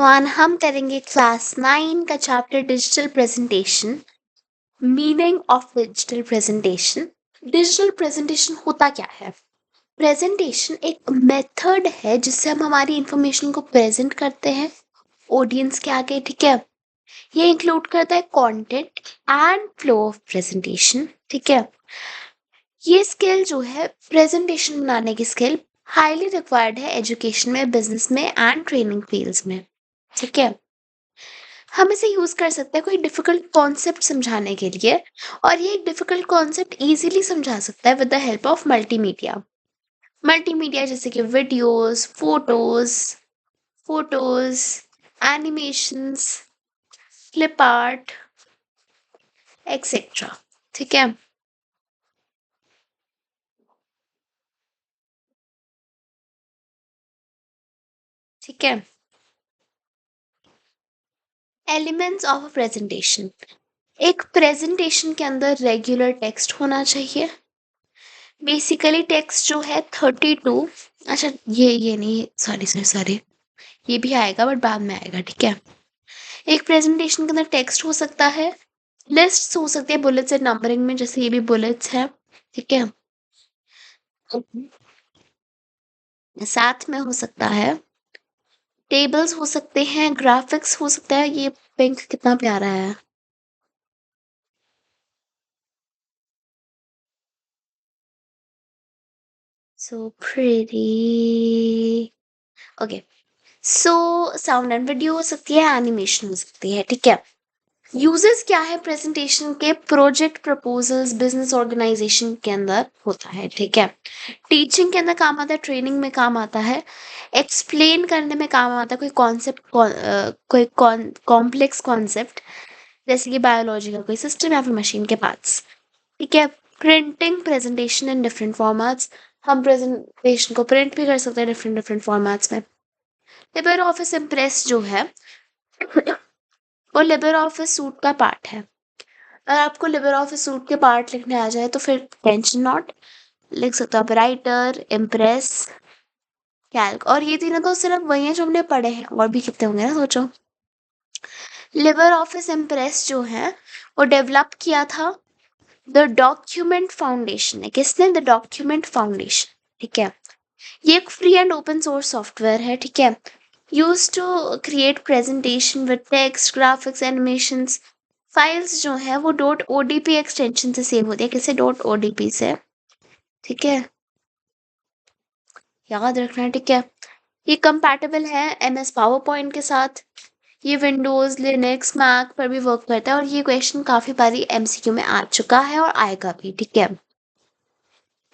One हम करेंगे class 9 का chapter digital presentation. Meaning of digital presentation. Digital presentation होता क्या है? प्रेजेंटेशन एक मेथड है जिससे हम हमारी इंफॉर्मेशन को प्रेजेंट करते हैं ऑडियंस के आगे। ठीक है, ये इंक्लूड करता है content and flow of presentation. ठीक है, ये स्किल जो है प्रेजेंटेशन बनाने की स्किल हाईली रिक्वायर्ड है एजुकेशन में, बिजनेस में एंड ट्रेनिंग फील्ड्स में। ठीक है, हम इसे यूज कर सकते हैं कोई डिफिकल्ट कॉन्सेप्ट समझाने के लिए, और ये डिफिकल्ट कॉन्सेप्ट इजीली समझा सकता है with the help of multimedia. Multimedia जैसे कि videos, photos, animations, clip art, etcetera. ठीक है, ठीक है। Elements of a presentation. एक प्रेजेंटेशन के अंदर रेगुलर टेक्स्ट होना चाहिए। बेसिकली टेक्स्ट जो है 32। अच्छा, ये नहीं, सॉरी सॉरी सॉरी, ये भी आएगा बट बाद में आएगा। ठीक है, एक प्रेजेंटेशन के अंदर टेक्स्ट हो सकता है, लिस्ट हो सकती है बुलेट्स एंड नंबरिंग में, जैसे ये भी बुलेट्स है। ठीक है, साथ में हो सकता है टेबल्स हो सकते हैं, ग्राफिक्स हो सकता है। ये पिंक कितना प्यारा है, so pretty. Okay, so sound and video हो सकती है, एनिमेशन हो सकती है। ठीक है, यूजेस क्या है प्रेजेंटेशन के? प्रोजेक्ट प्रपोजल्स, बिजनेस ऑर्गेनाइजेशन के अंदर होता है। ठीक है, टीचिंग के अंदर काम आता है, ट्रेनिंग में काम आता है, एक्सप्लेन करने में काम आता है कोई कॉन्सेप्ट, कोई कॉम्प्लेक्स कॉन्सेप्ट, जैसे कि बायोलॉजी का कोई सिस्टम या फिर मशीन के पार्ट्स। ठीक है, printing presentation in different formats. हम प्रेजेंटेशन को प्रिंट भी कर सकते हैं डिफरेंट डिफरेंट फॉर्मेट्स में। लिबर ऑफिस इम्प्रेस जो है वो लिबर ऑफिस सूट का पार्ट है। अगर आपको लिबर ऑफिस सूट के पार्ट लिखने आ जाए तो फिर टेंशन नॉट, लिख सकते हो आप राइटर, इम्प्रेस, कैल्क। और ये तीनों तो सिर्फ वही हैं जो हमने पढ़े हैं, और भी कितने होंगे ना, सोचो। लिबर ऑफिस इम्प्रेस जो है वो डेवलप किया था द डॉक्यूमेंट फाउंडेशन ने। किसने? The document foundation. ठीक है, ये एक free and open source software है। ठीक है, use to create presentation with text, graphics, animations. Files जो है वो डॉट ओडीपी एक्सटेंशन से सेव होती है। किसे? डॉट ओडीपी से। ठीक है, याद रखना है। ठीक है, ये कंपैटिबल है एमएस पावर पॉइंट के साथ। ये विंडोज, लिनक्स, मैक पर भी वर्क करता है, और ये क्वेश्चन काफी बारी एमसीक्यू में आ चुका है और आएगा भी। ठीक है,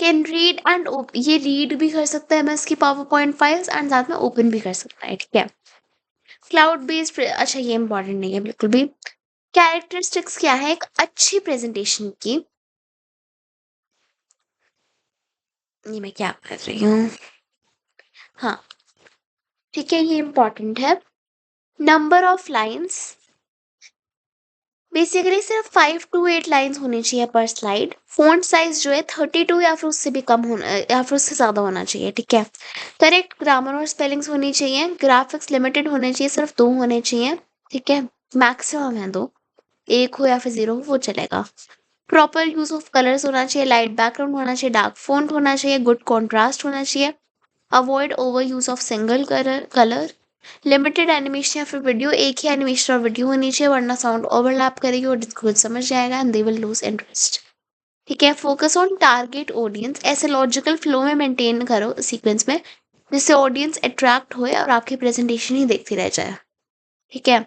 कैन रीड एंड ये रीड भी कर सकता है एमएस की पावर पॉइंट फाइल्स, एंड साथ में ओपन भी कर सकता है। ठीक है, क्लाउड बेस्ड, अच्छा ये इंपॉर्टेंट नहीं है बिल्कुल भी। कैरेक्टरिस्टिक्स क्या है एक अच्छी प्रेजेंटेशन की? ये मैं क्या कर रही हूँ, हाँ, ठीक है, ये इंपॉर्टेंट है। नंबर ऑफ लाइंस, बेसिकली सिर्फ 5 to 8 लाइंस होनी चाहिए पर स्लाइड। फॉन्ट साइज जो है 32 या फिर उससे भी कम होना, या फिर उससे ज़्यादा होना चाहिए। ठीक है, करेक्ट ग्रामर और स्पेलिंग्स होनी चाहिए। ग्राफिक्स लिमिटेड होने चाहिए, सिर्फ 2 होने चाहिए। ठीक है, मैक्सिमम है 2, एक हो या फिर 0 हो वो चलेगा। प्रॉपर यूज ऑफ कलर्स होना चाहिए, लाइट बैकग्राउंड होना चाहिए, डार्क फॉन्ट होना चाहिए, गुड कॉन्ट्रास्ट होना चाहिए। Avoid over use of single colour. Limited animation या फिर वीडियो, एक ही एनिमेशन और वीडियो होनी चाहिए, वरना साउंड ओवरलैप करेगी और कुछ समझ जाएगा and they will lose interest. ठीक है, फोकस ऑन टारगेट ऑडियंस, ऐसे लॉजिकल फ्लो में मेंटेन करो सीक्वेंस में जिससे ऑडियंस अट्रैक्ट होए और आपकी प्रेजेंटेशन ही देखती रह जाए। ठीक है,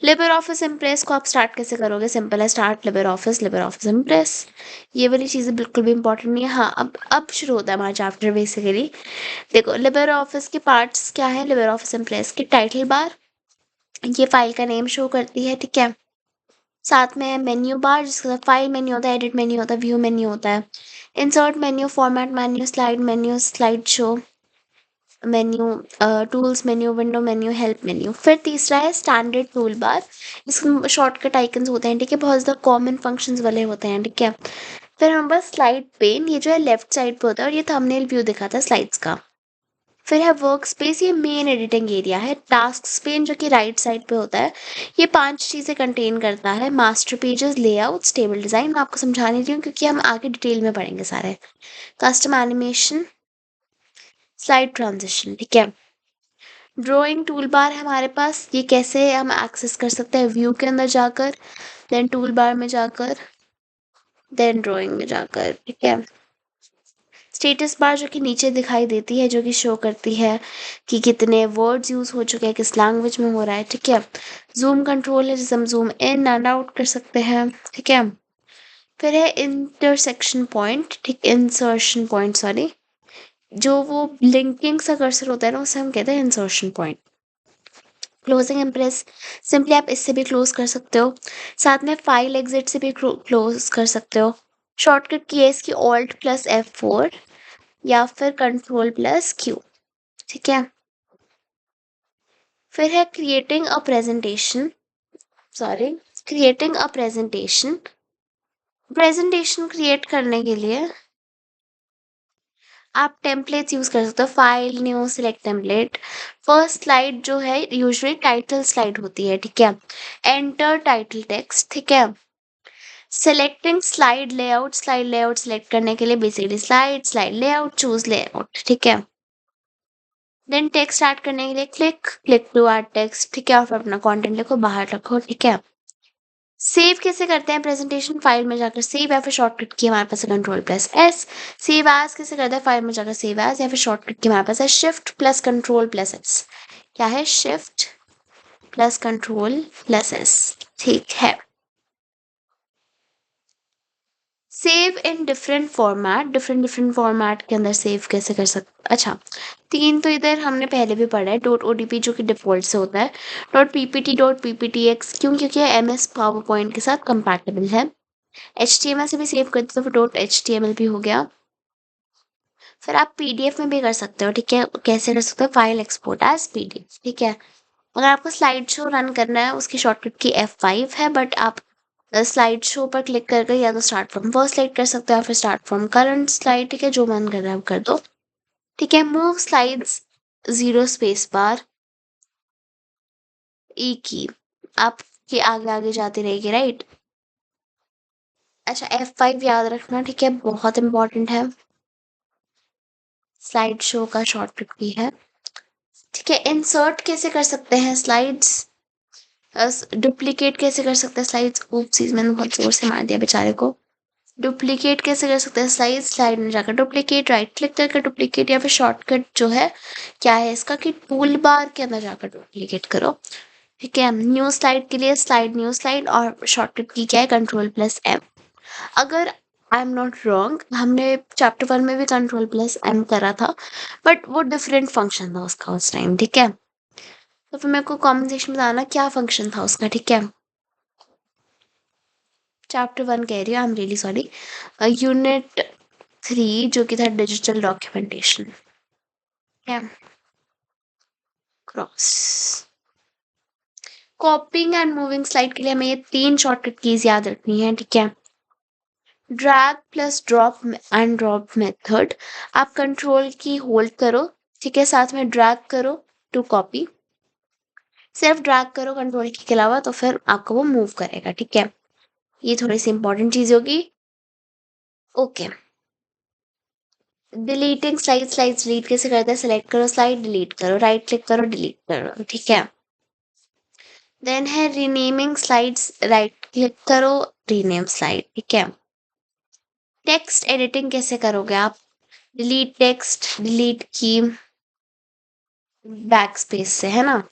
लिबर ऑफिस इम्प्रेस को आप स्टार्ट कैसे करोगे? सिंपल है, स्टार्ट लिबर ऑफिस इम्प्रेस। ये वाली चीज़ें बिल्कुल भी इंपॉर्टेंट नहीं है। हाँ, अब शुरू होता है हमारा चैप्टर बेसिकली। देखो, लिबर ऑफिस के पार्ट्स क्या है? लिबर ऑफिस इम्प्रेस की टाइटल बार, ये फाइल का नेम शो करती है। ठीक है, साथ में मेन्यू बार जिसके साथ फाइल मेन्यू होता है, एडिट मेन्यू होता है, व्यू मेन्यू होता है, insert menu, format menu, slide show menu, tools menu, window menu, help menu. फिर तीसरा है स्टैंडर्ड टूल बार, इसमें शॉर्टकट आइकन्स होते हैं। ठीक है, बहुत ज़्यादा कॉमन फंक्शंस वाले होते हैं। ठीक है, फिर हमारे पास स्लाइड पेन, ये जो है लेफ्ट साइड पे होता है, और ये थंबनेल व्यू दिखाता है स्लाइड्स का। फिर है वर्क स्पेस, ये मेन एडिटिंग एरिया है। टास्क पेन जो कि राइट साइड पे होता है, ये 5 चीज़ें कंटेन करता है। Master pages, layout, stable design, मैं आपको समझा नहीं रही हूँ क्योंकि हम आगे डिटेल में पढ़ेंगे सारे। कस्टम एनिमेशन, स्लाइड ट्रांजिशन, ठीक है। ड्राइंग टूल बार है हमारे पास, ये कैसे हम एक्सेस कर सकते हैं, व्यू के अंदर जाकर, देन टूल बार में जाकर, देन ड्राइंग में जाकर, ठीक है। स्टेटस बार जो कि नीचे दिखाई देती है, जो कि शो करती है कि कितने वर्ड्स यूज़ हो चुके हैं, किस लैंग्वेज में हो रहा है, ठीक है। जूम कंट्रोल है, जिसे हम जूम इन एंड आउट कर सकते हैं, ठीक है। फिर है इंटरसेक्शन पॉइंट, ठीक, इंसर्शन पॉइंट, सॉरी, जो वो लिंकिंग सा कर्सर होता है ना, उसे हम कहते हैं insertion point. Closing impress, simply आप इससे भी क्लोज कर सकते हो। साथ में फाइल एग्जिट से भी क्लोज कर सकते हो। शॉर्टकट की है इसकी Alt+F4 या फिर Ctrl+Q, ठीक है। फिर है creating a presentation. Presentation create करने के लिए आप टेम्पलेट्स यूज कर सकते हो। File, new, select template. First slide जो है यूजुअली टाइटल स्लाइड होती है, ठीक है। एंटर टाइटल टेक्स्ट, ठीक है। सेलेक्टिंग स्लाइड लेआउट सेलेक्ट करने के लिए basically slide layout, choose layout, ठीक है। देन टेक्स्ट ऐड करने के लिए क्लिक टू ऐड टेक्स्ट, ठीक है, और फिर अपना कंटेंट लिखो, बाहर रखो, ठीक है। सेव कैसे करते हैं प्रेजेंटेशन, फाइल में जाकर सेव, या फिर शॉर्टकट की हमारे पास है Ctrl+S। सेव एज कैसे करते हैं, फाइल में जाकर सेव एज, या फिर शॉर्टकट की हमारे पास है Shift+Ctrl+S। क्या है, Shift+Ctrl+S, ठीक है। सेव इन डिफरेंट फॉर्मेट के अंदर सेव कैसे कर सकते, अच्छा, 3 तो इधर हमने पहले भी पढ़ा है। .odp जो कि डिफ़ॉल्ट से होता है। .ppt, .pptx क्यों, क्योंकि ये MS पावर पॉइंट के साथ कंपैटिबल है। HTML से भी सेव करते हो तो .html भी हो गया। फिर आप PDF में भी कर सकते हो, ठीक है। कैसे कर सकते हो, फाइल एक्सपोर्ट एज PDF, ठीक है। अगर आपको स्लाइड शो रन करना है, उसकी शॉर्टकट की F5 है, बट आप स्लाइड शो पर क्लिक करके या तो स्टार्ट फ्रॉम फर्स्ट स्लाइड कर सकते हो, या फिर स्टार्ट फ्रॉम करंट स्लाइड, ठीक है, जो मन कर रहा है आप कर दो, ठीक है। मूव स्लाइड्स, 0 स्पेस बार, ई की आपके आगे आगे जाती रहेगी, राइट। अच्छा, F5 याद रखना, ठीक है, बहुत इंपॉर्टेंट है। स्लाइड शो का शॉर्टकट की है, ठीक है। इंसर्ट कैसे कर सकते हैं स्लाइड्स, डुप्लीकेट कैसे कर सकते हैं स्लाइड्स, ऊप्स मैंने बहुत जोर से मार दिया बेचारे को। डुप्लीकेट कैसे कर सकते हैं स्लाइड में जाकर डुप्लीकेट, राइट क्लिक करके डुप्लीकेट, या फिर शॉर्टकट जो है क्या है इसका कि टूल बार के अंदर जाकर डुप्लीकेट करो, ठीक है। न्यू स्लाइड के लिए न्यू स्लाइड, और शॉर्टकट की क्या है Ctrl+M। अगर आई एम नॉट रॉन्ग, हमने चैप्टर 1 में भी Ctrl+M करा था, बट वो डिफरेंट फंक्शन था उसका उस टाइम, ठीक है। तो फिर मेरे को कमेंट सेक्शन में बताना क्या फंक्शन था उसका, ठीक है। चैप्टर 1 कह रही हूँ, I am really sorry. Unit 3 जो कि था डिजिटल डॉक्यूमेंटेशन, है। क्रॉस कॉपिंग एंड मूविंग स्लाइड के लिए हमें ये 3 शॉर्टकट कीज याद रखनी है, ठीक है। ड्रैग प्लस ड्रॉप मेथड, आप कंट्रोल की होल्ड करो, ठीक है, साथ में ड्रैग करो टू कॉपी। सिर्फ ड्रैग करो कंट्रोल की के अलावा, तो फिर आपको वो मूव करेगा, ठीक है। ये थोड़ी सी इंपॉर्टेंट चीज होगी, ओके। डिलीटिंग स्लाइड्स डिलीट कैसे करते हैं, सेलेक्ट करो स्लाइड, डिलीट करो, राइट क्लिक करो, डिलीट करो, ठीक है। देन है रीनेमिंग स्लाइड्स, राइट क्लिक करो, रीनेम स्लाइड, ठीक है। टेक्स्ट एडिटिंग कैसे करोगे आप, डिलीट टेक्स्ट, डिलीट की बैक स्पेस से, है ना,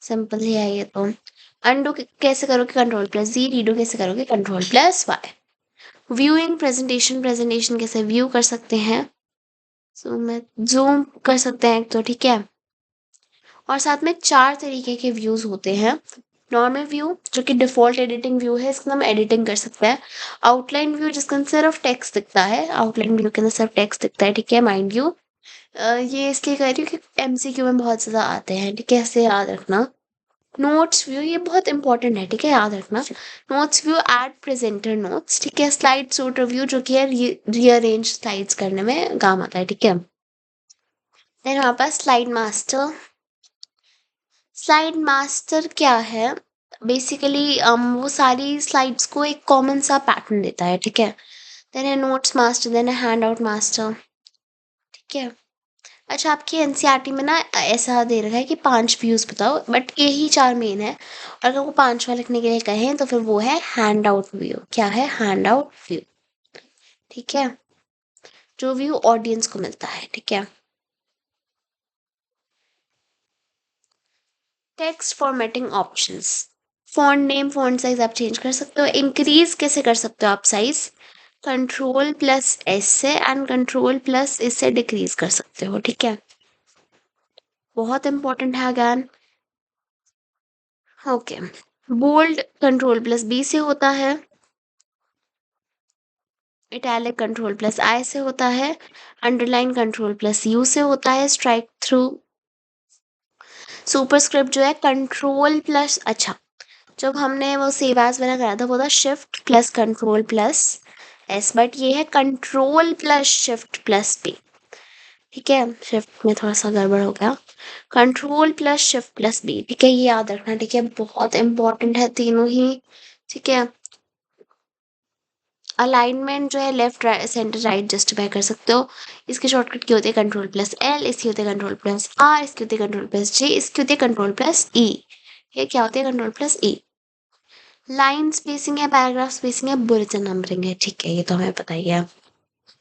सिंपल ही है ये तो। अनडू कैसे करोगे Ctrl+Z, रीडू कैसे करोगे Ctrl+Y। व्यूइंग प्रेजेंटेशन कैसे व्यू कर सकते हैं, जूम कर सकते हैं तो, ठीक है। और साथ में 4 तरीके के व्यूज होते हैं। नॉर्मल व्यू जो कि डिफॉल्ट एडिटिंग व्यू है, इसका हम एडिटिंग कर सकते हैं। आउटलाइन व्यू जिसके अंदर सिर्फ टेक्स्ट दिखता है, आउटलाइन व्यू के अंदर सिर्फ टेक्स्ट दिखता है, ठीक है। माइंड यू, ये इसलिए कह रही हूँ कि MCQ में बहुत ज़्यादा आते हैं, ठीक है, ऐसे याद रखना। नोट्स व्यू, ये बहुत इंपॉर्टेंट है, ठीक है, याद रखना। Notes view add presenter notes, ठीक है। स्लाइड शूटर व्यू जो कि है रीअरेंज स्लाइड्स करने में काम आता है, ठीक है। देन हमारे पास स्लाइड मास्टर। स्लाइड मास्टर क्या है? बेसिकली वो सारी स्लाइड्स को एक कॉमन सा पैटर्न देता है, ठीक है। देन है नोट्स मास्टर, देन है हैंड आउट मास्टर, ठीक है। अच्छा, आपकी एनसीईआरटी में ना ऐसा दे रखा है कि 5 व्यूज बताओ, बट यही 4 मेन है, और अगर वो 5वां लिखने के लिए कहें तो फिर वो है हैंड आउट व्यू। क्या है? हैंड आउट व्यू, ठीक है। जो व्यू ऑडियंस को मिलता है, ठीक है। Text formatting options. Font name, font size आप चेंज कर सकते हो। इंक्रीज कैसे कर सकते हो आप साइज? कंट्रोल+S से, एंड कंट्रोल+, इससे डिक्रीज कर सकते हो, ठीक है। बहुत इंपॉर्टेंट है अगैन। ओके। बोल्ड कंट्रोल+B से होता है। इटैलिक कंट्रोल+I से होता है। अंडरलाइन कंट्रोल+U से होता है। स्ट्राइक थ्रू, सुपरस्क्रिप्ट जो है कंट्रोल+, अच्छा, जब हमने वो सेव एज वाला करा था वो था Shift+Control+S, बट ये है Control+Shift+B, ठीक है। शिफ्ट में थोड़ा सा गड़बड़ हो गया। Control+Shift+B, ठीक है, ये याद रखना, ठीक है, बहुत इंपॉर्टेंट है तीनों ही, ठीक है। अलाइनमेंट जो है left right centre right justify कर सकते हो। इसके शॉर्टकट क्या होते हैं? Control+L, इसकी होते हैं Control+R, इसकी होती है Control+J, इसकी होती है Control+E। ये क्या होती है? Control+E। लाइन स्पेसिंग है, पैराग्राफ स्पेसिंग है, बुलेटिन नंबरिंग है, ठीक है, ये तो हमें पता ही है।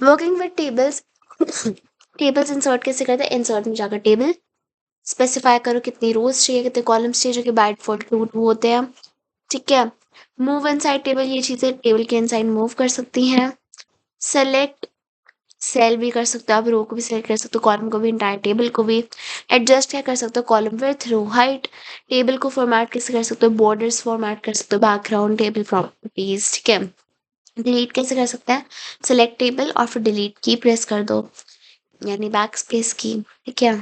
Working with tables. Tables insert कैसे करते हैं? इंसर्ट में जाकर टेबल स्पेसिफाई करो कितनी रोज चाहिए, कितने कॉलम्स चाहिए, जो कि बाय डिफॉल्ट 2 होते हैं, ठीक है। मूव इनसाइड टेबल, ये चीजें टेबल के इनसाइड मूव कर सकती हैं। सेलेक्ट सेल भी कर सकते हो आप, रो को भी सिलेक्ट कर सकते हो, कॉलम को भी, इंटायर टेबल को भी। एडजस्ट क्या कर सकते हो? Column width, row height. Table को फॉर्मेट कैसे कर सकते हो? बॉर्डर्स फॉर्मेट कर सकते हो, बैकग्राउंड टेबल प्रॉपर्टीज, ठीक है। डिलीट कैसे कर सकते हैं? सिलेक्ट टेबल और फिर डिलीट की प्रेस कर दो, यानी बैक स्पेस की, ठीक है।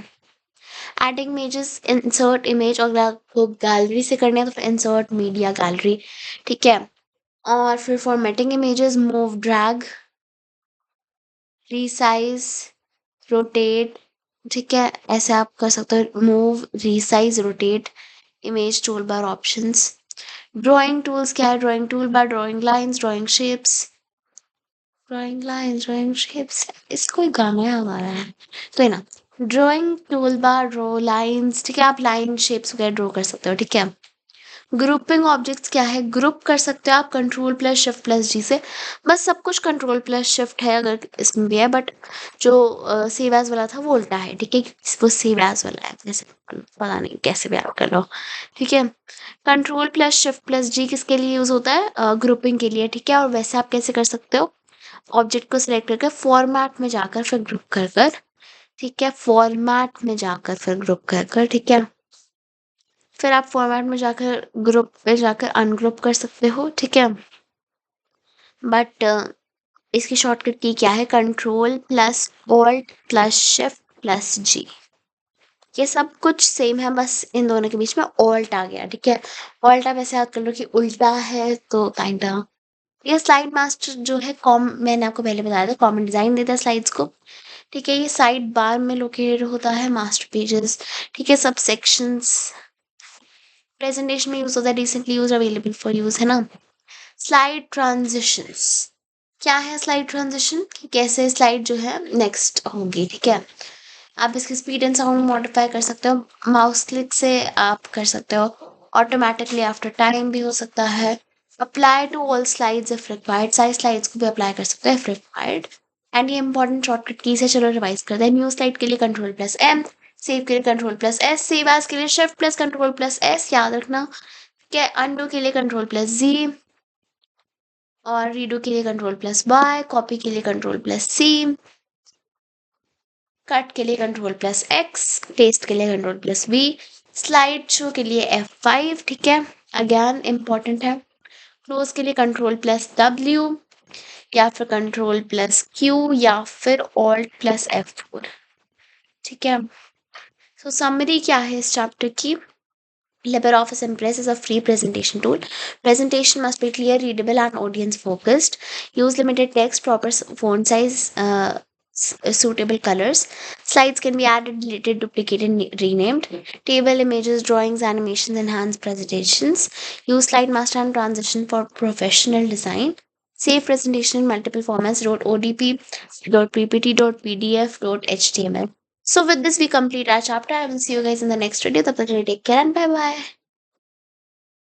एडिंग इमेजेस, इंसर्ट इमेज, और अगर आपको गैलरी से करना है तो फिर इंसर्ट मीडिया गैलरी, ठीक है। और फिर formatting images, move, drag, resize, rotate, ठीक है, ऐसे आप कर सकते हो। Move, resize, rotate image tool bar options. Drawing tools क्या है? Drawing tool bar, drawing lines, drawing shapes, drawing lines, drawing shapes, इसको एक गाना याद आ रहा है, तो है ना। Drawing tool bar, draw lines, ठीक है, आप लाइन शेप्स वगैरह ड्रॉ कर सकते हो, ठीक है। ग्रुपिंग ऑब्जेक्ट्स क्या है? ग्रुप कर सकते हो आप Control+Shift+G से। बस सब कुछ Control+Shift है अगर इसमें भी है, बट जो सेव एज वाला था वो उल्टा है, ठीक है, वो सेव एज वाला है, जैसे पता नहीं कैसे भी आप कर लो, ठीक है। Control+Shift+G किसके लिए यूज होता है? ग्रुपिंग के लिए, ठीक है। और वैसे आप कैसे कर सकते हो? ऑब्जेक्ट को सिलेक्ट करके फॉर्मेट में जाकर फिर ग्रुप कर कर, ठीक है, फॉर्मेट में जाकर फिर ग्रुप कर कर, ठीक है। फिर आप फॉर्मेट में जाकर ग्रुप पे जाकर अनग्रुप कर सकते हो, ठीक है। बट इसकी शॉर्टकट की क्या है? Control+Alt+Shift+G। ये सब कुछ सेम है, बस इन दोनों के बीच में ऑल्ट आ गया, ठीक है। ऑल्ट आप ऐसे याद कर लो कि उल्टा है, तो काइंडा। ये स्लाइड मास्टर जो है कॉम मैंने आपको पहले बताया था, कॉमन डिजाइन देता है स्लाइड्स को, ठीक है। ये साइड बार में लोकेटेड होता है, मास्टर पेजेस, ठीक है, सब सेक्शंस, प्रेजेंटेशन में यूज होता है, recently use, available for use, है ना। Slide transitions. क्या है स्लाइड ट्रांजिशन? कि कैसे स्लाइड जो है नेक्स्ट होगी, ठीक है। आप इसकी स्पीड एंड साउंड मॉडिफाई कर सकते हो, माउस क्लिक से आप कर सकते हो। ऑटोमेटिकली आफ्टर टाइम भी हो सकता है। Apply to all slides if required, सारी स्लाइड्स को भी अप्लाई कर सकते हो इफ रिक्वायर्ड। एंड ये इंपॉर्टेंट शॉर्टकट कीज है, चलो रिवाइज करते हैं। न्यू स्लाइड के लिए Control+M, सेव के लिए Control+S, सेव एज के लिए Shift+Control+S, याद रखना, क्या। अनडू के लिए Control+Z, और रीडो के लिए Control+Y, कॉपी के लिए Control+C, कट के लिए Control+X, पेस्ट के लिए Control+V, स्लाइड शो के लिए F5, ठीक है, अगेन इंपॉर्टेंट है। क्लोज के लिए Control+W, या फिर Control+Q, या फिर Alt+F4, ठीक है। सो समरी क्या है इस चैप्टर की? LibreOffice Impress is a free presentation tool. Presentation must be clear, readable, and audience focused. Use limited text, proper font size, suitable colors. Slides can be added, deleted, duplicated, renamed. Table images, drawings, animations, enhanced presentations. Use slide master and transition for professional design. Save presentation in multiple formats. .odp, .ppt, .pdf, .html. So with this, we complete our chapter. I will see you guys in the next video. Take care and bye bye.